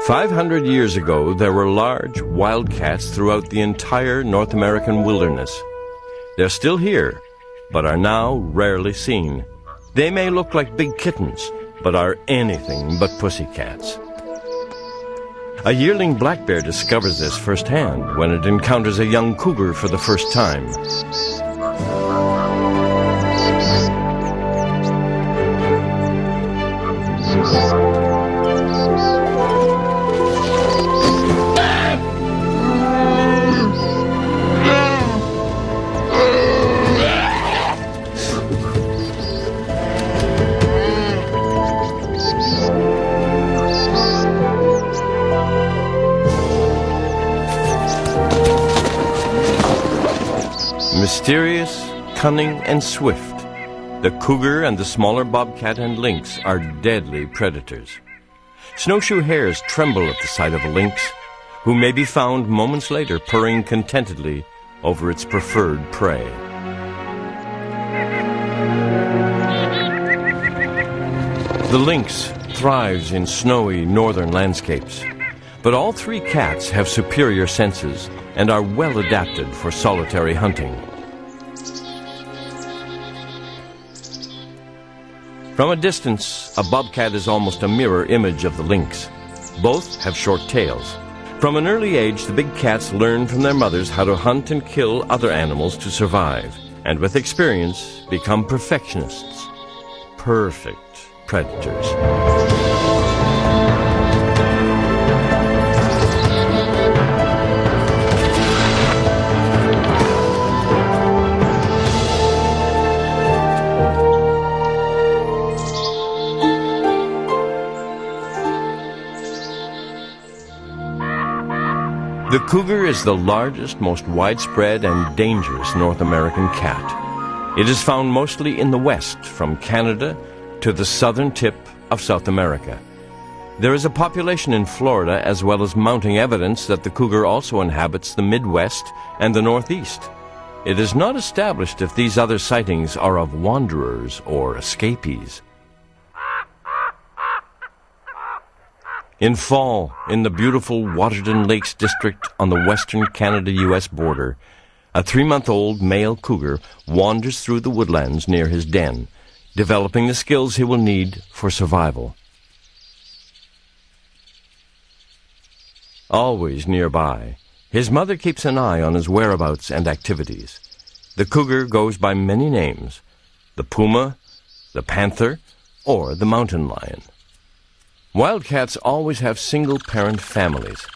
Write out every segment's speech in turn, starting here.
500 years ago, there were large wildcats throughout the entire North American wilderness. They're still here, but are now rarely seen. They may look like big kittens, but are anything but pussycats. A yearling black bear discovers this firsthand when it encounters a young cougar for the first time. Mysterious, cunning, and swift, the cougar and the smaller bobcat and lynx are deadly predators. Snowshoe hares tremble at the sight of a lynx, who may be found moments later purring contentedly over its preferred prey. The lynx thrives in snowy northern landscapes, but all three cats have superior senses and are well adapted for solitary hunting. From a distance, a bobcat is almost a mirror image of the lynx. Both have short tails. From an early age, the big cats learn from their mothers how to hunt and kill other animals to survive, and with experience, become perfectionists. Perfect predators. The cougar is the largest, most widespread, and dangerous North American cat. It is found mostly in the West, from Canada to the southern tip of South America. There is a population in Florida, as well as mounting evidence that the cougar also inhabits the Midwest and the Northeast. It is not established if these other sightings are of wanderers or escapees. In fall, in the beautiful Waterton Lakes district on the western Canada-U.S. border, a 3-month-old male cougar wanders through the woodlands near his den, developing the skills he will need for survival. Always nearby, his mother keeps an eye on his whereabouts and activities. The cougar goes by many names: the puma, the panther, or the mountain lion. Wildcats always have single-parent families.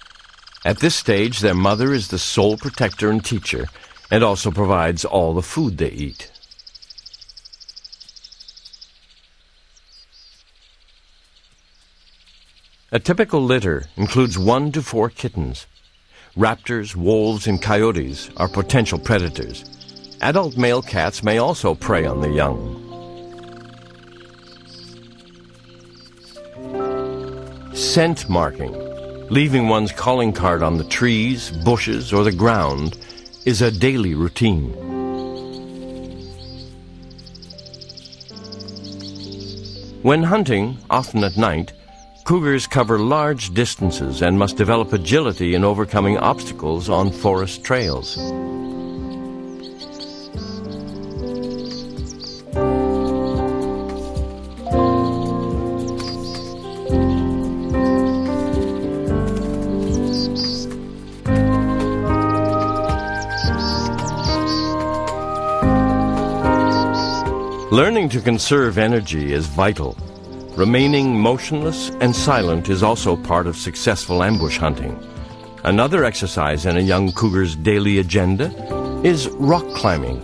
At this stage, their mother is the sole protector and teacher, and also provides all the food they eat. A typical litter includes 1 to 4 kittens. Raptors, wolves, and coyotes are potential predators. Adult male cats may also prey on the young. Scent marking, leaving one's calling card on the trees, bushes, or the ground, is a daily routine. When hunting, often at night, cougars cover large distances and must develop agility in overcoming obstacles on forest trails. Learning to conserve energy is vital. Remaining motionless and silent is also part of successful ambush hunting. Another exercise in a young cougar's daily agenda is rock climbing.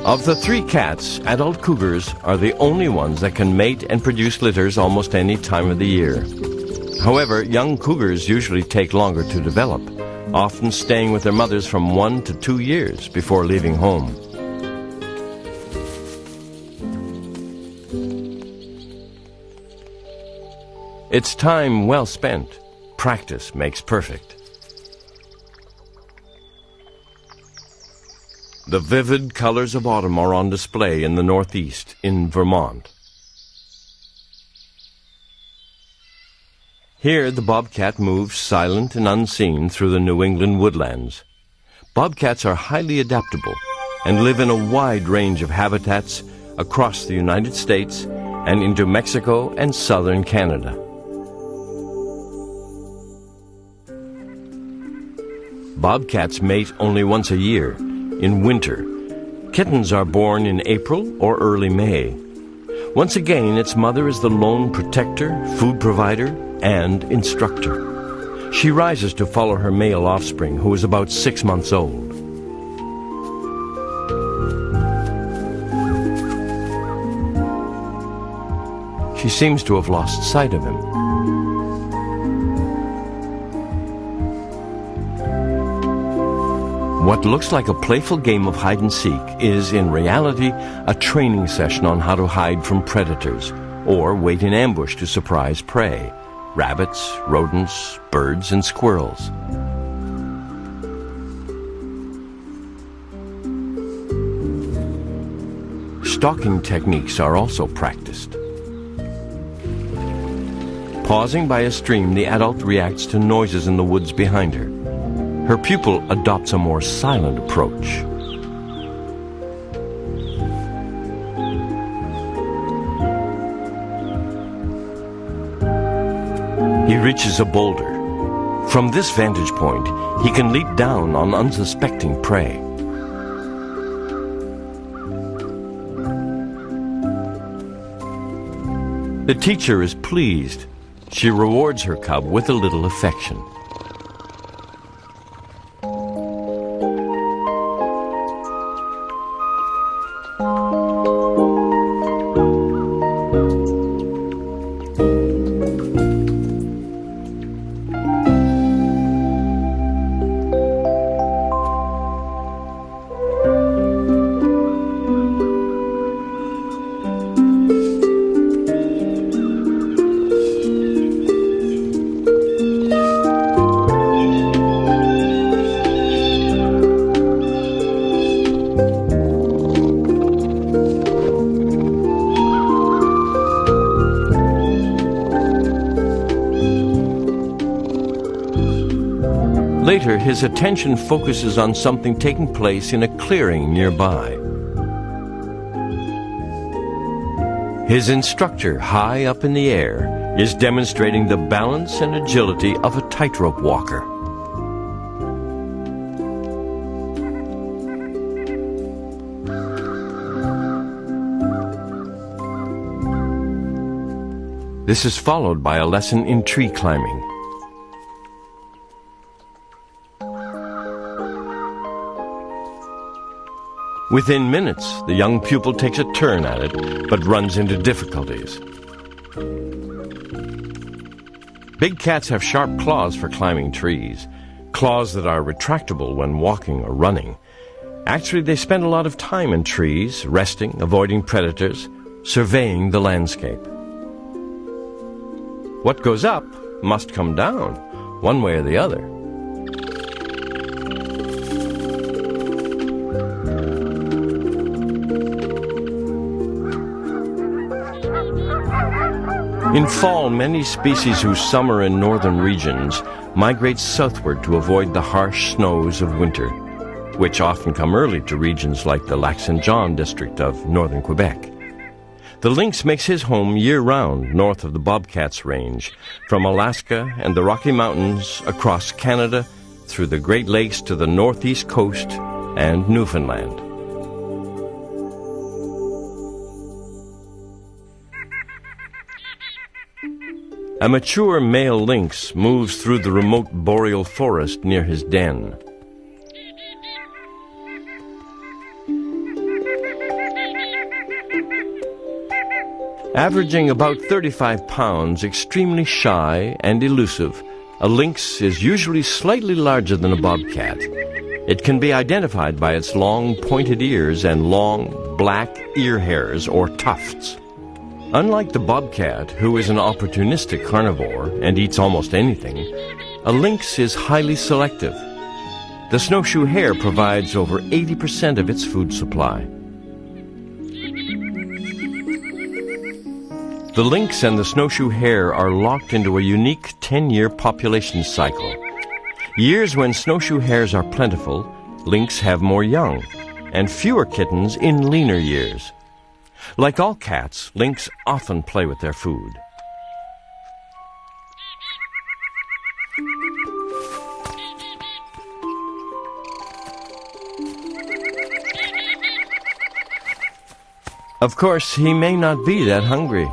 Of the 3 cats, adult cougars are the only ones that can mate and produce litters almost any time of the year. However, young cougars usually take longer to develop, often staying with their mothers from 1 to 2 years before leaving home. It's time well spent. Practice makes perfect. The vivid colors of autumn are on display in the Northeast, in Vermont. Here, the bobcat moves silent and unseen through the New England woodlands. Bobcats are highly adaptable and live in a wide range of habitats across the United States and into Mexico and southern Canada. Bobcats mate only once a year, in winter. Kittens are born in April or early May. Once again, its mother is the lone protector, food provider, and instructor. She rises to follow her male offspring, who is about 6 months old. She seems to have lost sight of him. What looks like a playful game of hide-and-seek is, in reality, a training session on how to hide from predators or wait in ambush to surprise prey: rabbits, rodents, birds, and squirrels. Stalking techniques are also practiced. Pausing by a stream, the adult reacts to noises in the woods behind her. Her pupil adopts a more silent approach. He reaches a boulder. From this vantage point, he can leap down on unsuspecting prey. The teacher is pleased. She rewards her cub with a little affection. Later, his attention focuses on something taking place in a clearing nearby. His instructor, high up in the air, is demonstrating the balance and agility of a tightrope walker. This is followed by a lesson in tree climbing. Within minutes, the young pupil takes a turn at it, but runs into difficulties. Big cats have sharp claws for climbing trees, claws that are retractable when walking or running. Actually, they spend a lot of time in trees, resting, avoiding predators, surveying the landscape. What goes up must come down, one way or the other. In fall, many species who summer in northern regions migrate southward to avoid the harsh snows of winter, which often come early to regions like the Lac-Saint-Jean district of northern Quebec. The lynx makes his home year-round north of the bobcat's range, from Alaska and the Rocky Mountains across Canada through the Great Lakes to the northeast coast and Newfoundland. A mature male lynx moves through the remote boreal forest near his den. Averaging about 35 pounds, extremely shy and elusive, a lynx is usually slightly larger than a bobcat. It can be identified by its long pointed ears and long black ear hairs or tufts. Unlike the bobcat, who is an opportunistic carnivore and eats almost anything, a lynx is highly selective. The snowshoe hare provides over 80% of its food supply. The lynx and the snowshoe hare are locked into a unique 10-year population cycle. Years when snowshoe hares are plentiful, lynx have more young, and fewer kittens in leaner years. Like all cats, lynx often play with their food. Of course, he may not be that hungry.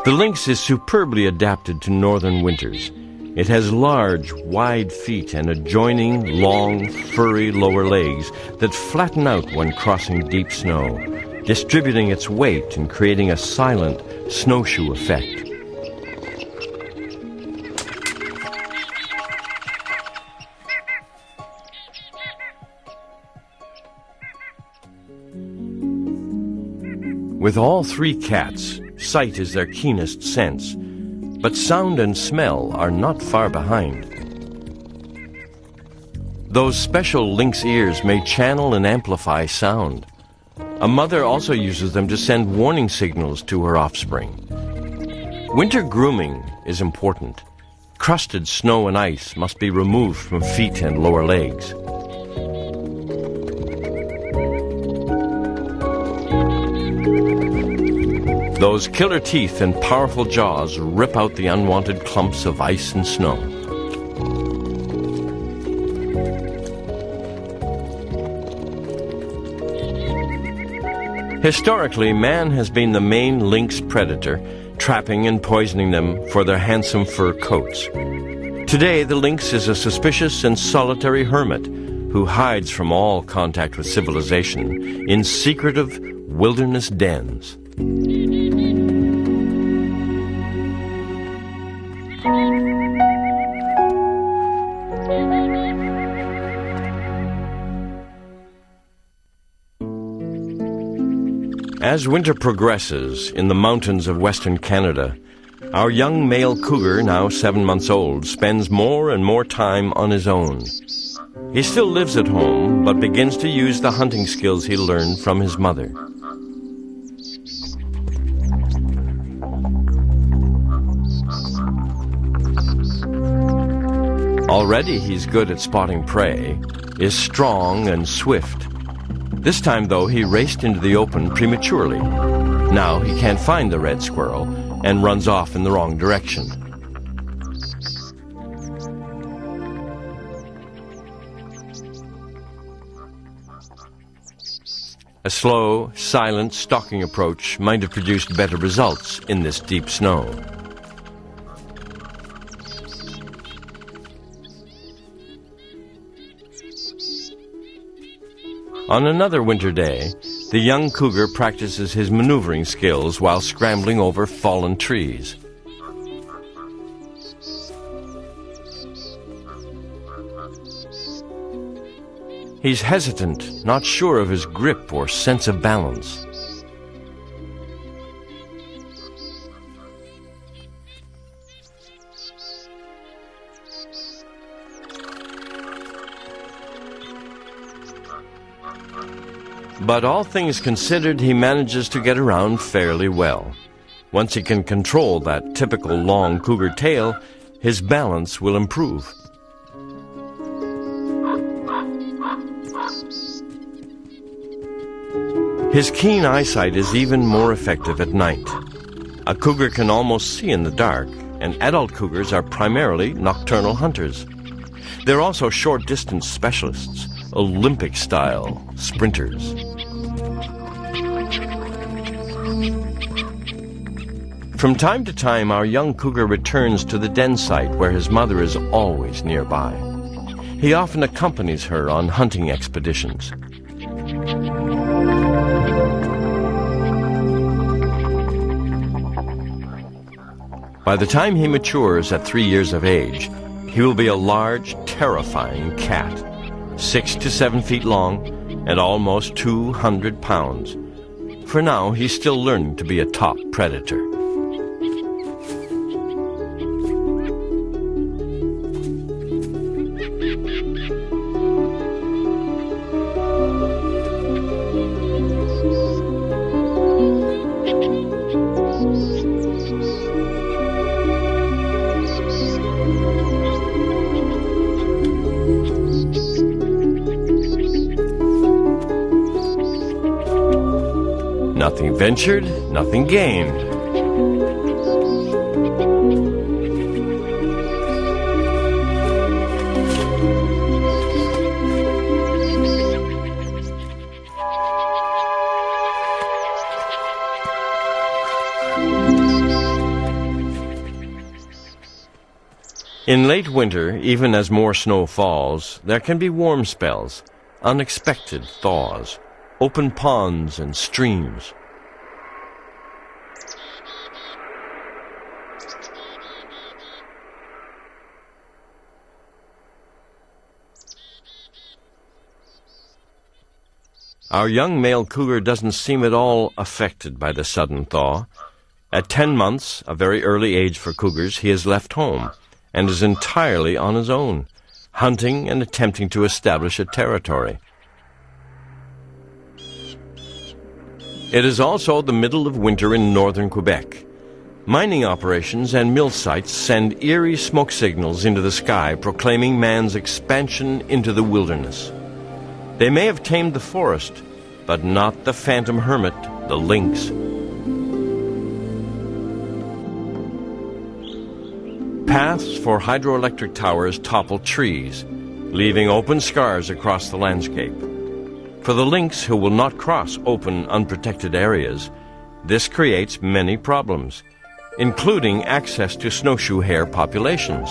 The lynx is superbly adapted to northern winters. It has large, wide feet and adjoining, long, furry lower legs that flatten out when crossing deep snow, distributing its weight and creating a silent snowshoe effect. With all three cats, sight is their keenest sense, but sound and smell are not far behind. Those special lynx ears may channel and amplify sound. A mother also uses them to send warning signals to her offspring. Winter grooming is important. Crusted snow and ice must be removed from feet and lower legs. Those killer teeth and powerful jaws rip out the unwanted clumps of ice and snow. Historically, man has been the main lynx predator, trapping and poisoning them for their handsome fur coats. Today, the lynx is a suspicious and solitary hermit who hides from all contact with civilization in secretive wilderness dens. As winter progresses in the mountains of western Canada, our young male cougar, now 7 months old, spends more and more time on his own. He still lives at home, but begins to use the hunting skills he learned from his mother. Already he's good at spotting prey, is strong and swift. This time, though, he raced into the open prematurely. Now he can't find the red squirrel and runs off in the wrong direction. A slow, silent stalking approach might have produced better results in this deep snow. On another winter day, the young cougar practices his maneuvering skills while scrambling over fallen trees. He's hesitant, not sure of his grip or sense of balance. But all things considered, he manages to get around fairly well. Once he can control that typical long cougar tail, his balance will improve. His keen eyesight is even more effective at night. A cougar can almost see in the dark, and adult cougars are primarily nocturnal hunters. They're also short-distance specialists, Olympic-style sprinters. From time to time, our young cougar returns to the den site where his mother is always nearby. He often accompanies her on hunting expeditions. By the time he matures at 3 years of age, he will be a large, terrifying cat, 6 to 7 feet long and almost 200 pounds. For now, he's still learning to be a top predator. Nothing ventured, nothing gained. In late winter, even as more snow falls, there can be warm spells, unexpected thaws, open ponds and streams. Our young male cougar doesn't seem at all affected by the sudden thaw. At 10 months, a very early age for cougars, he has left home and is entirely on his own, hunting and attempting to establish a territory. It is also the middle of winter in northern Quebec. Mining operations and mill sites send eerie smoke signals into the sky proclaiming man's expansion into the wilderness. They may have tamed the forest, but not the phantom hermit, the lynx. Paths for hydroelectric towers topple trees, leaving open scars across the landscape. For the lynx who will not cross open, unprotected areas, this creates many problems, including access to snowshoe hare populations.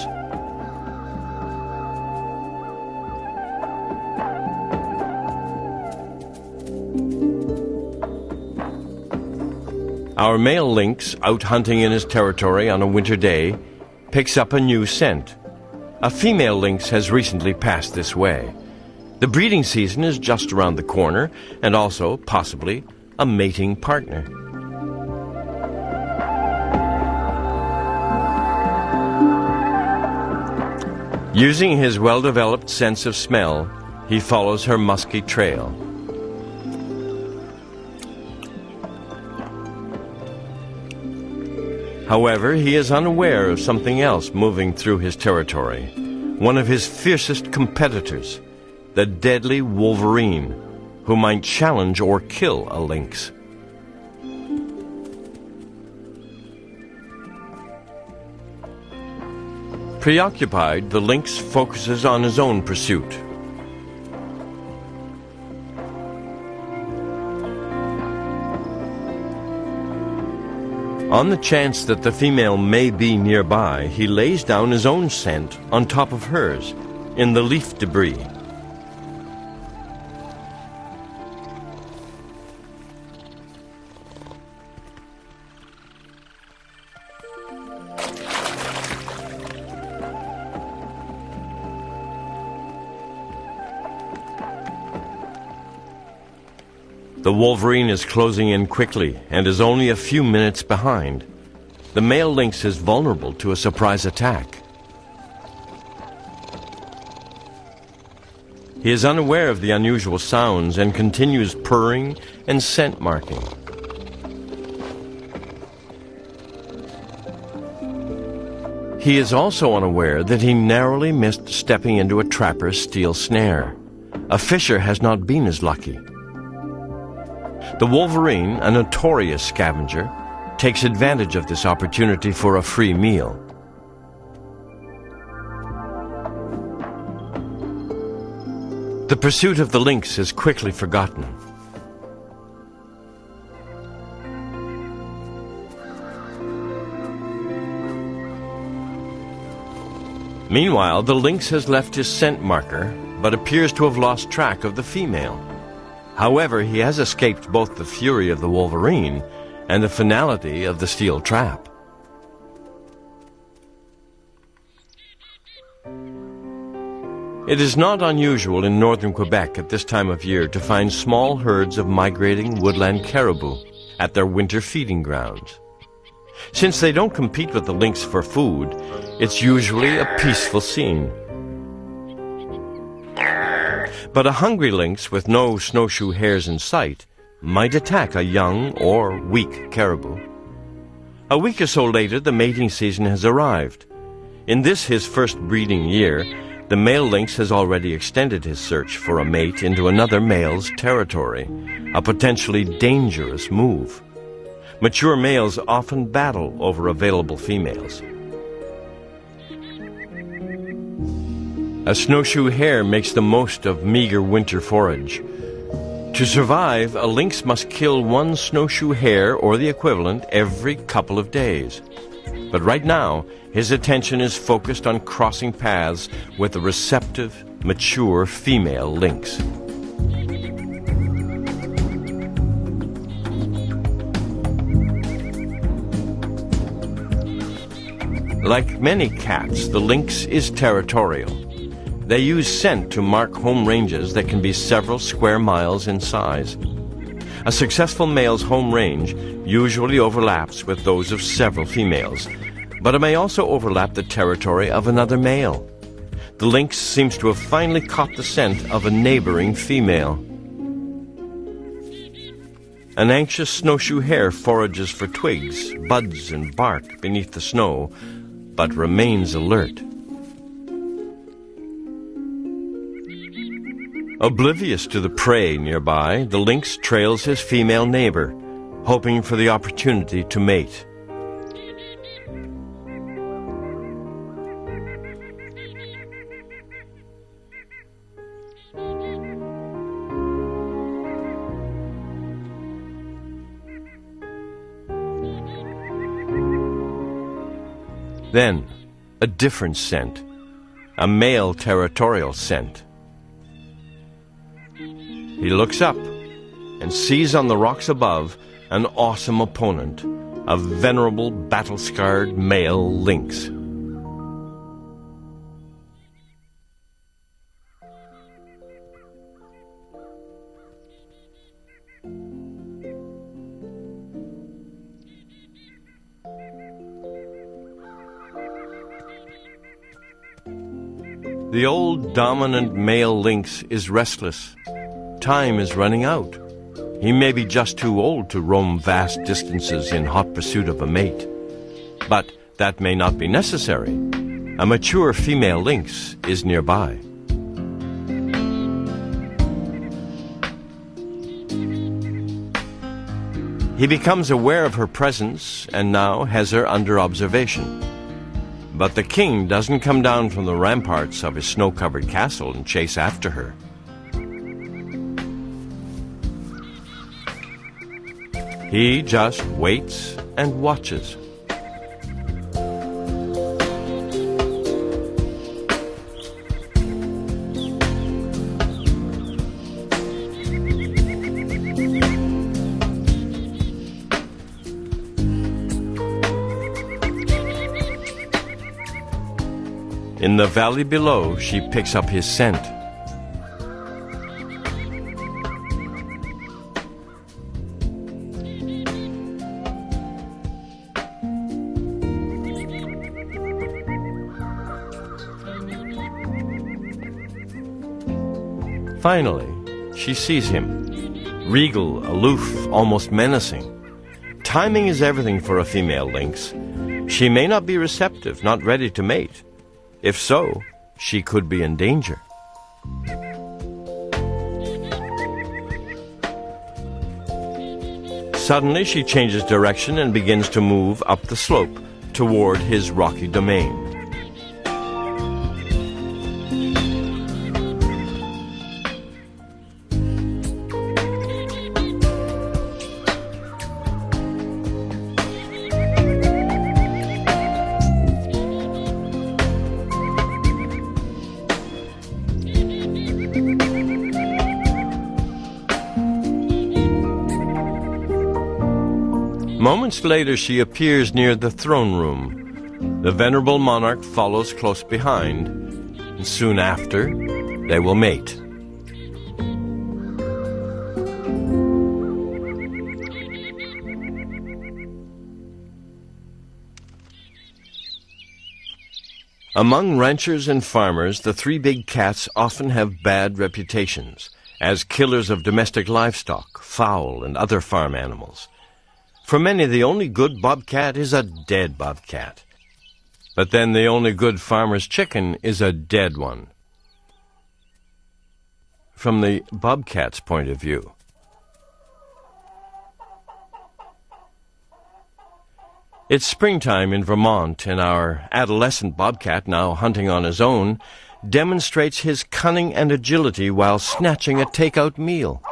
Our male lynx, out hunting in his territory on a winter day, picks up a new scent. A female lynx has recently passed this way. The breeding season is just around the corner, and also, possibly, a mating partner. Using his well-developed sense of smell, he follows her musky trail. However, he is unaware of something else moving through his territory, one of his fiercest competitors, the deadly wolverine, who might challenge or kill a lynx. Preoccupied, the lynx focuses on his own pursuit. On the chance that the female may be nearby, he lays down his own scent on top of hers, in the leaf debris. The wolverine is closing in quickly and is only a few minutes behind. The male lynx is vulnerable to a surprise attack. He is unaware of the unusual sounds and continues purring and scent marking. He is also unaware that he narrowly missed stepping into a trapper's steel snare. A fisher has not been as lucky. The wolverine, a notorious scavenger, takes advantage of this opportunity for a free meal. The pursuit of the lynx is quickly forgotten. Meanwhile, the lynx has left his scent marker, but appears to have lost track of the female. However, he has escaped both the fury of the wolverine and the finality of the steel trap. It is not unusual in northern Quebec at this time of year to find small herds of migrating woodland caribou at their winter feeding grounds. Since they don't compete with the lynx for food, it's usually a peaceful scene. But a hungry lynx with no snowshoe hares in sight might attack a young or weak caribou. A week or so later, the mating season has arrived. In this, his first breeding year, the male lynx has already extended his search for a mate into another male's territory, a potentially dangerous move. Mature males often battle over available females. A snowshoe hare makes the most of meager winter forage. To survive, a lynx must kill one snowshoe hare or the equivalent every couple of days. But right now, his attention is focused on crossing paths with a receptive, mature female lynx. Like many cats, the lynx is territorial. They use scent to mark home ranges that can be several square miles in size. A successful male's home range usually overlaps with those of several females, but it may also overlap the territory of another male. The lynx seems to have finally caught the scent of a neighboring female. An anxious snowshoe hare forages for twigs, buds, and bark beneath the snow, but remains alert. Oblivious to the prey nearby, the lynx trails his female neighbor, hoping for the opportunity to mate. Then, a different scent, a male territorial scent. He looks up and sees on the rocks above an awesome opponent, a venerable, battle-scarred male lynx. The old dominant male lynx is restless. Time is running out. He may be just too old to roam vast distances in hot pursuit of a mate. But that may not be necessary. A mature female lynx is nearby. He becomes aware of her presence and now has her under observation. But the king doesn't come down from the ramparts of his snow-covered castle and chase after her. He just waits and watches. In the valley below, she picks up his scent. Finally, she sees him. Regal, aloof, almost menacing. Timing is everything for a female lynx. She may not be receptive, not ready to mate. If so, she could be in danger. Suddenly, she changes direction and begins to move up the slope toward his rocky domain. Moments later, she appears near the throne room. The venerable monarch follows close behind, and soon after, they will mate. Among ranchers and farmers, the three big cats often have bad reputations as killers of domestic livestock, fowl, and other farm animals. For many, the only good bobcat is a dead bobcat. But then the only good farmer's chicken is a dead one, from the bobcat's point of view. It's springtime in Vermont, and our adolescent bobcat, now hunting on his own, demonstrates his cunning and agility while snatching a takeout meal.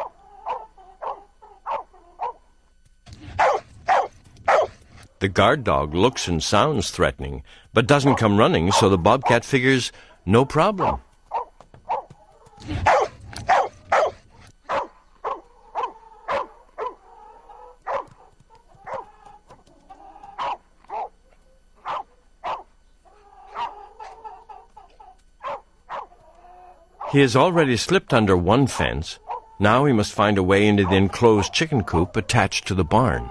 The guard dog looks and sounds threatening, but doesn't come running, so the bobcat figures, no problem. He has already slipped under one fence. Now he must find a way into the enclosed chicken coop attached to the barn.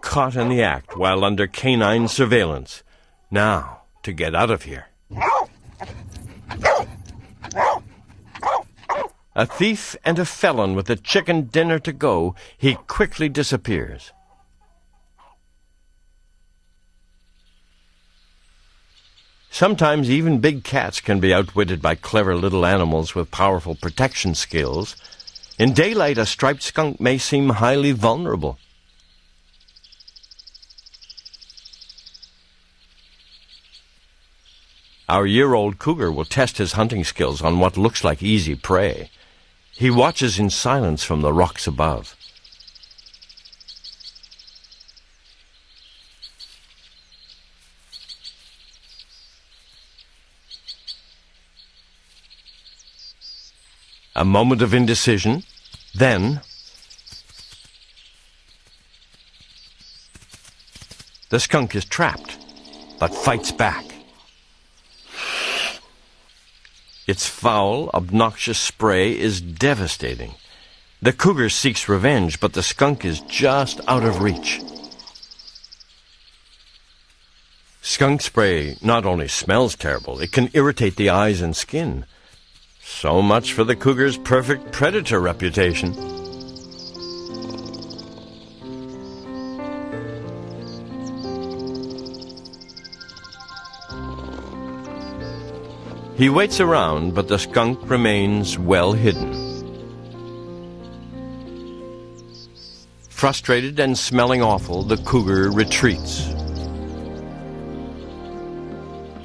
Caught in the act while under canine surveillance. Now, to get out of here. A thief and a felon with a chicken dinner to go, he quickly disappears. Sometimes even big cats can be outwitted by clever little animals with powerful protection skills. In daylight, a striped skunk may seem highly vulnerable. Our year-old cougar will test his hunting skills on what looks like easy prey. He watches in silence from the rocks above. A moment of indecision, then the skunk is trapped, but fights back. Its foul, obnoxious spray is devastating. The cougar seeks revenge, but the skunk is just out of reach. Skunk spray not only smells terrible, it can irritate the eyes and skin. So much for the cougar's perfect predator reputation. He waits around, but the skunk remains well hidden. Frustrated and smelling awful, the cougar retreats.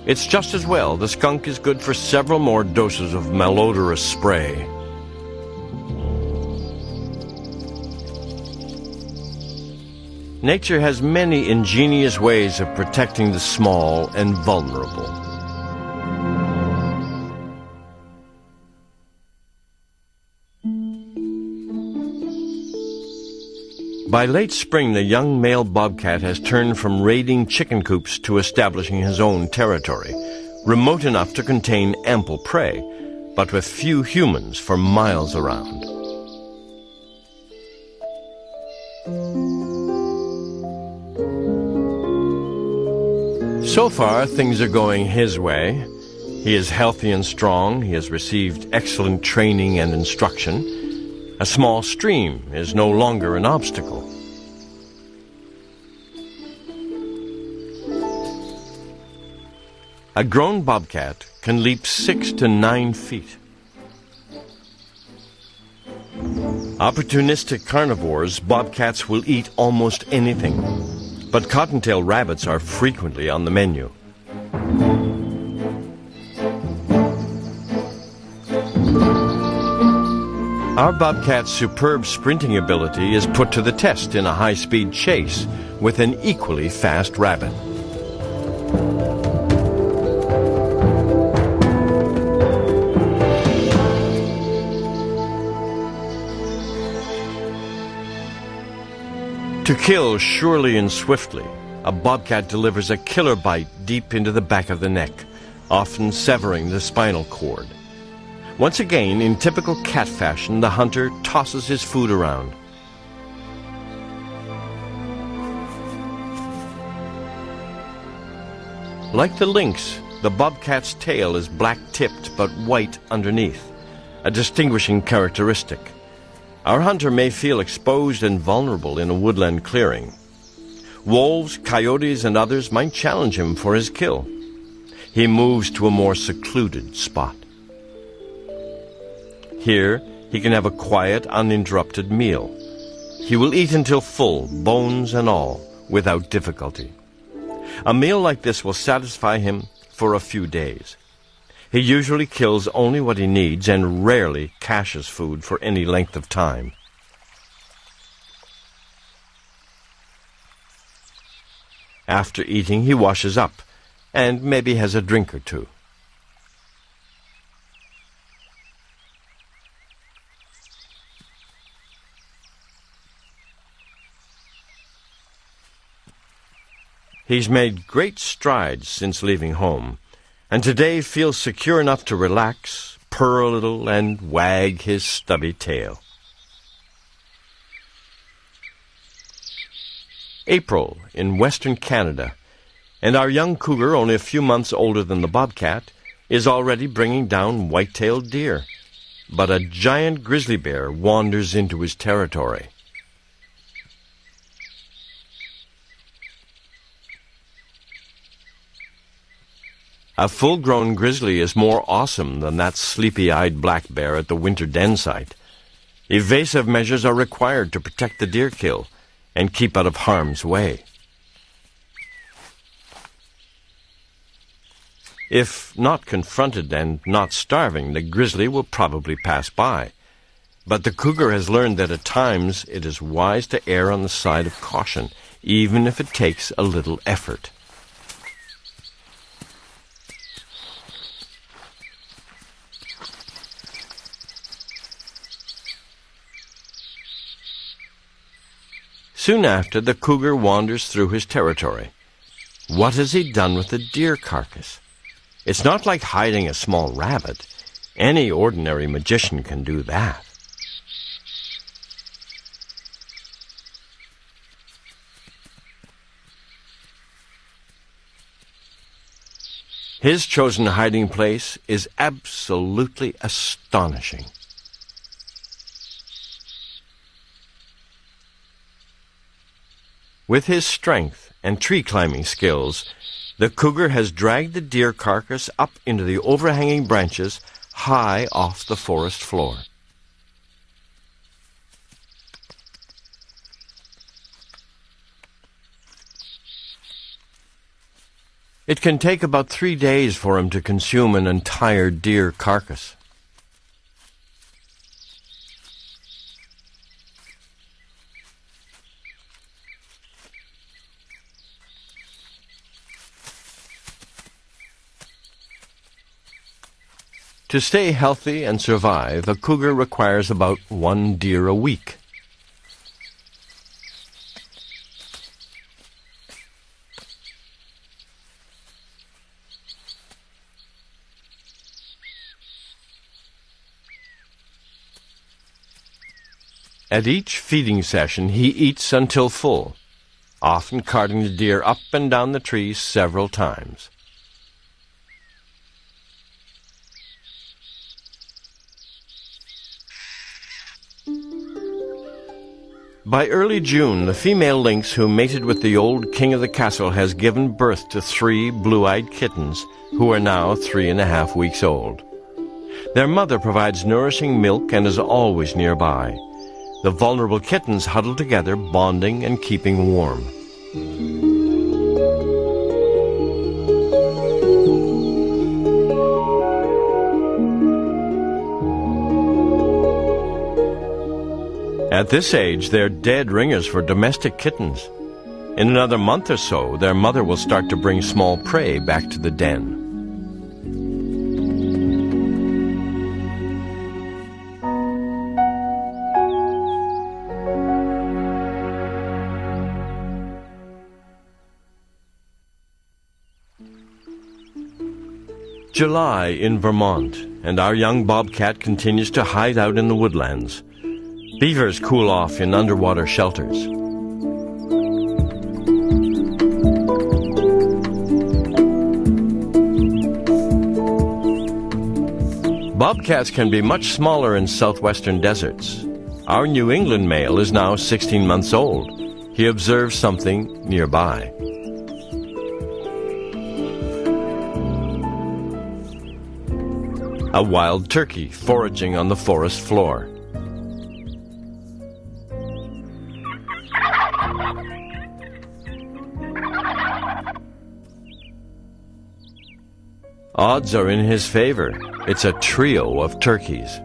It's just as well. The skunk is good for several more doses of malodorous spray. Nature has many ingenious ways of protecting the small and vulnerable. By late spring, the young male bobcat has turned from raiding chicken coops to establishing his own territory, remote enough to contain ample prey, but with few humans for miles around. So far, things are going his way. He is healthy and strong. He has received excellent training and instruction. A small stream is no longer an obstacle. A grown bobcat can leap 6 to 9 feet. Opportunistic carnivores, bobcats will eat almost anything, but cottontail rabbits are frequently on the menu. Our bobcat's superb sprinting ability is put to the test in a high-speed chase with an equally fast rabbit. To kill surely and swiftly, a bobcat delivers a killer bite deep into the back of the neck, often severing the spinal cord. Once again, in typical cat fashion, the hunter tosses his food around. Like the lynx, the bobcat's tail is black-tipped but white underneath, a distinguishing characteristic. Our hunter may feel exposed and vulnerable in a woodland clearing. Wolves, coyotes, and others might challenge him for his kill. He moves to a more secluded spot. Here, he can have a quiet, uninterrupted meal. He will eat until full, bones and all, without difficulty. A meal like this will satisfy him for a few days. He usually kills only what he needs and rarely caches food for any length of time. After eating, he washes up and maybe has a drink or two. He's made great strides since leaving home, and today feels secure enough to relax, purr a little, and wag his stubby tail. April in western Canada, and our young cougar, only a few months older than the bobcat, is already bringing down white-tailed deer. But a giant grizzly bear wanders into his territory. A full-grown grizzly is more awesome than that sleepy-eyed black bear at the winter den site. Evasive measures are required to protect the deer kill and keep out of harm's way. If not confronted and not starving, the grizzly will probably pass by. But the cougar has learned that at times it is wise to err on the side of caution, even if it takes a little effort. Soon after, the cougar wanders through his territory. What has he done with the deer carcass? It's not like hiding a small rabbit. Any ordinary magician can do that. His chosen hiding place is absolutely astonishing. With his strength and tree-climbing skills, the cougar has dragged the deer carcass up into the overhanging branches high off the forest floor. It can take about 3 days for him to consume an entire deer carcass. To stay healthy and survive, a cougar requires about 1 deer a week. At each feeding session, he eats until full, often carting the deer up and down the trees several times. By early June, the female lynx who mated with the old king of the castle has given birth to 3 blue-eyed kittens who are now 3.5 weeks old. Their mother provides nourishing milk and is always nearby. The vulnerable kittens huddle together, bonding and keeping warm. At this age, they're dead ringers for domestic kittens. In another month or so, their mother will start to bring small prey back to the den. July in Vermont, and our young bobcat continues to hide out in the woodlands. Beavers cool off in underwater shelters. Bobcats can be much smaller in southwestern deserts. Our New England male is now 16 months old. He observes something nearby. A wild turkey foraging on the forest floor. Odds are in his favor. It's a trio of turkeys.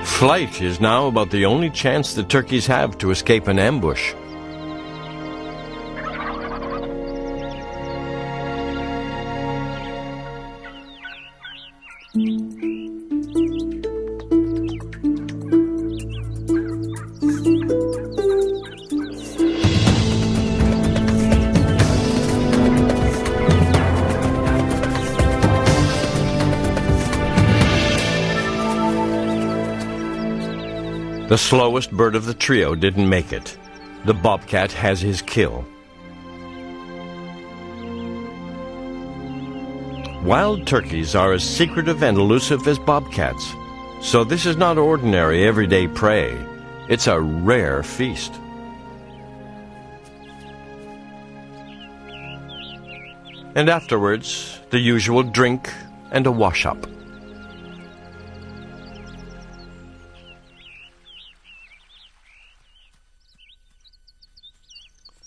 Flight is now about the only chance the turkeys have to escape an ambush. The slowest bird of the trio didn't make it. The bobcat has his kill. Wild turkeys are as secretive and elusive as bobcats, so this is not ordinary everyday prey. It's a rare feast. And afterwards, the usual drink and a wash-up.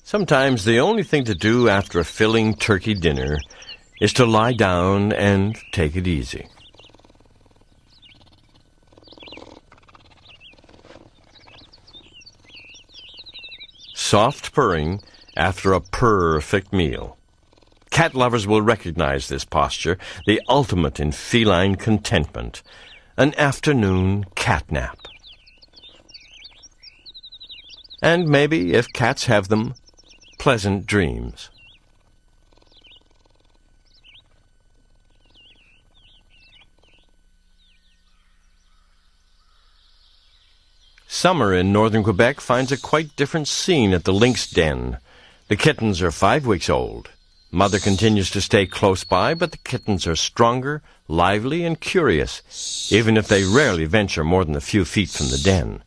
Sometimes the only thing to do after a filling turkey dinner is to lie down and take it easy. Soft purring after a perfect meal. Cat lovers will recognize this posture, the ultimate in feline contentment. An afternoon cat nap. And maybe, if cats have them, pleasant dreams. Summer in northern Quebec finds a quite different scene at the lynx den. The kittens are 5 weeks old. Mother continues to stay close by, but the kittens are stronger, lively, and curious, even if they rarely venture more than a few feet from the den.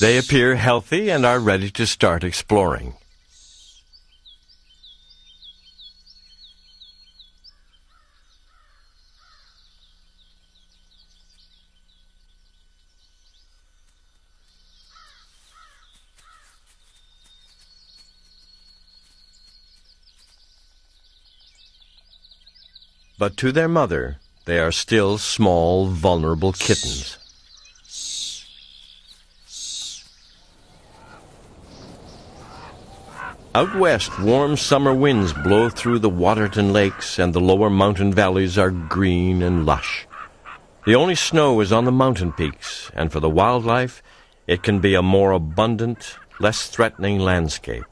They appear healthy and are ready to start exploring. But to their mother, they are still small, vulnerable kittens. Out west, warm summer winds blow through the Waterton lakes, and the lower mountain valleys are green and lush. The only snow is on the mountain peaks, and for the wildlife, it can be a more abundant, less threatening landscape.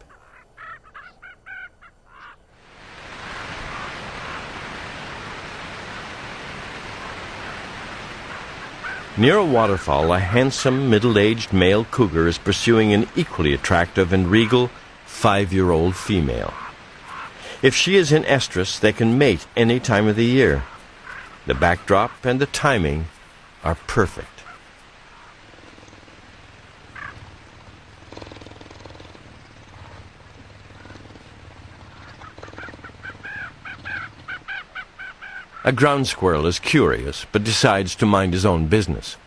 Near a waterfall, a handsome, middle-aged male cougar is pursuing an equally attractive and regal 5-year-old female. If she is in estrus, they can mate any time of the year. The backdrop and the timing are perfect. A ground squirrel is curious, but decides to mind his own business.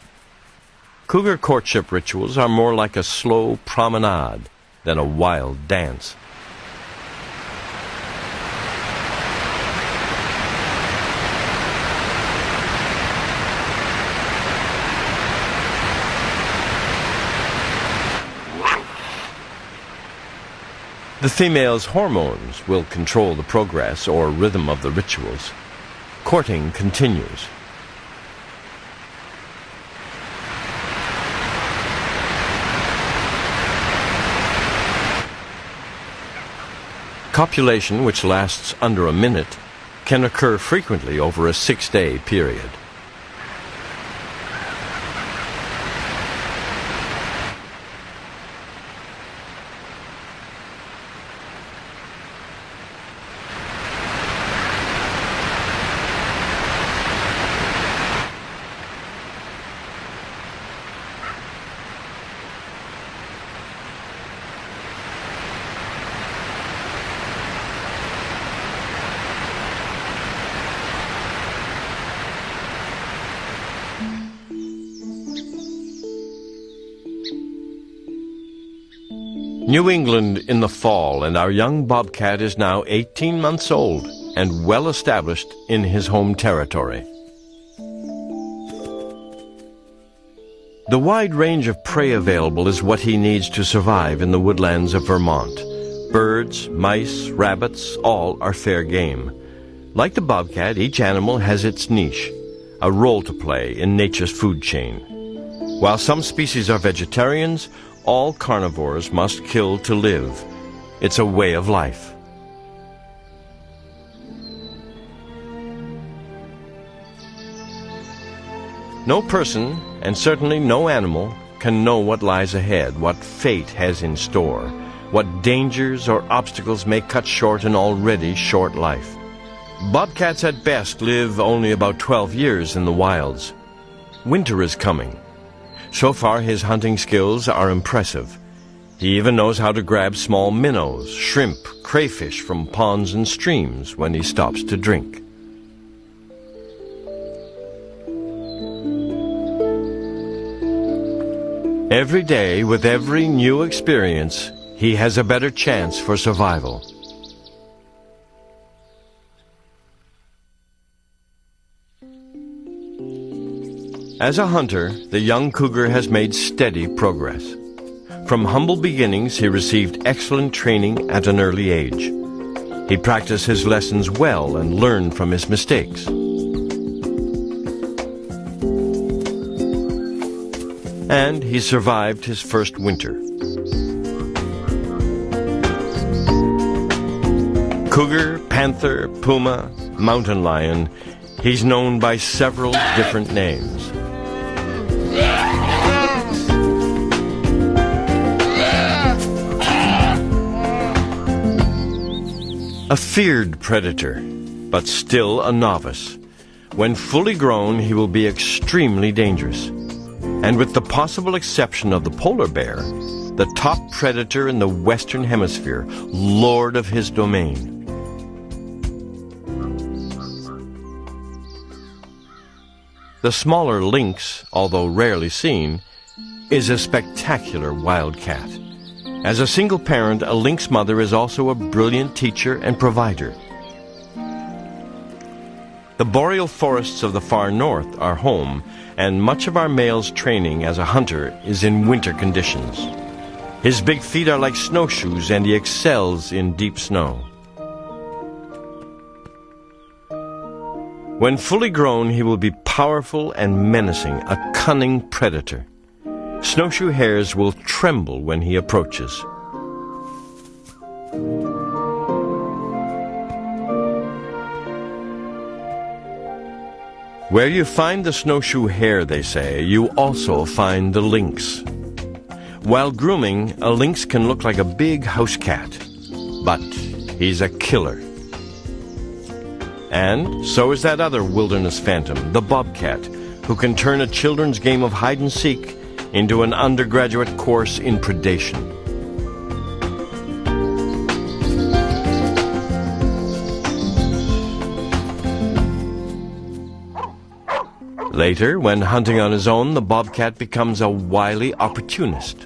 Cougar courtship rituals are more like a slow promenade than a wild dance. The female's hormones will control the progress or rhythm of the rituals. Courting continues. Copulation, which lasts under a minute, can occur frequently over a 6-day period. New England in the fall, and our young bobcat is now 18 months old and well established in his home territory. The wide range of prey available is what he needs to survive in the woodlands of Vermont. Birds, mice, rabbits, all are fair game. Like the bobcat, each animal has its niche, a role to play in nature's food chain. While some species are vegetarians, all carnivores must kill to live. It's a way of life. No person, and certainly no animal, can know what lies ahead, what fate has in store, what dangers or obstacles may cut short an already short life. Bobcats at best live only about 12 years in the wilds. Winter is coming. So far, his hunting skills are impressive. He even knows how to grab small minnows, shrimp, crayfish from ponds and streams when he stops to drink. Every day, with every new experience, he has a better chance for survival. As a hunter, the young cougar has made steady progress. From humble beginnings, he received excellent training at an early age. He practiced his lessons well and learned from his mistakes. And he survived his first winter. Cougar, panther, puma, mountain lion, he's known by several different names. A feared predator, but still a novice. When fully grown, he will be extremely dangerous. And with the possible exception of the polar bear, the top predator in the Western Hemisphere, lord of his domain. The smaller lynx, although rarely seen, is a spectacular wildcat. As a single parent, a lynx mother is also a brilliant teacher and provider. The boreal forests of the far north are home, and much of our male's training as a hunter is in winter conditions. His big feet are like snowshoes, and he excels in deep snow. When fully grown, he will be powerful and menacing, a cunning predator. Snowshoe hares will tremble when he approaches. Where you find the snowshoe hare, they say, you also find the lynx. While grooming, a lynx can look like a big house cat, but he's a killer. And so is that other wilderness phantom, the bobcat, who can turn a children's game of hide-and-seek into an undergraduate course in predation. Later, when hunting on his own, the bobcat becomes a wily opportunist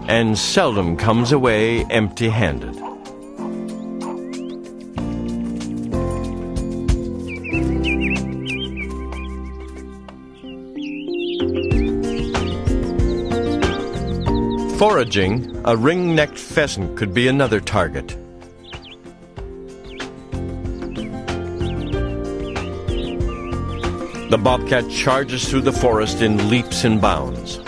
and seldom comes away empty-handed. Foraging, a ring-necked pheasant could be another target. The bobcat charges through the forest in leaps and bounds.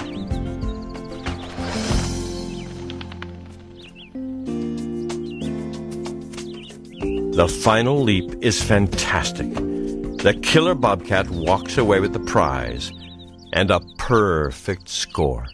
The final leap is fantastic. The killer bobcat walks away with the prize and a perfect score.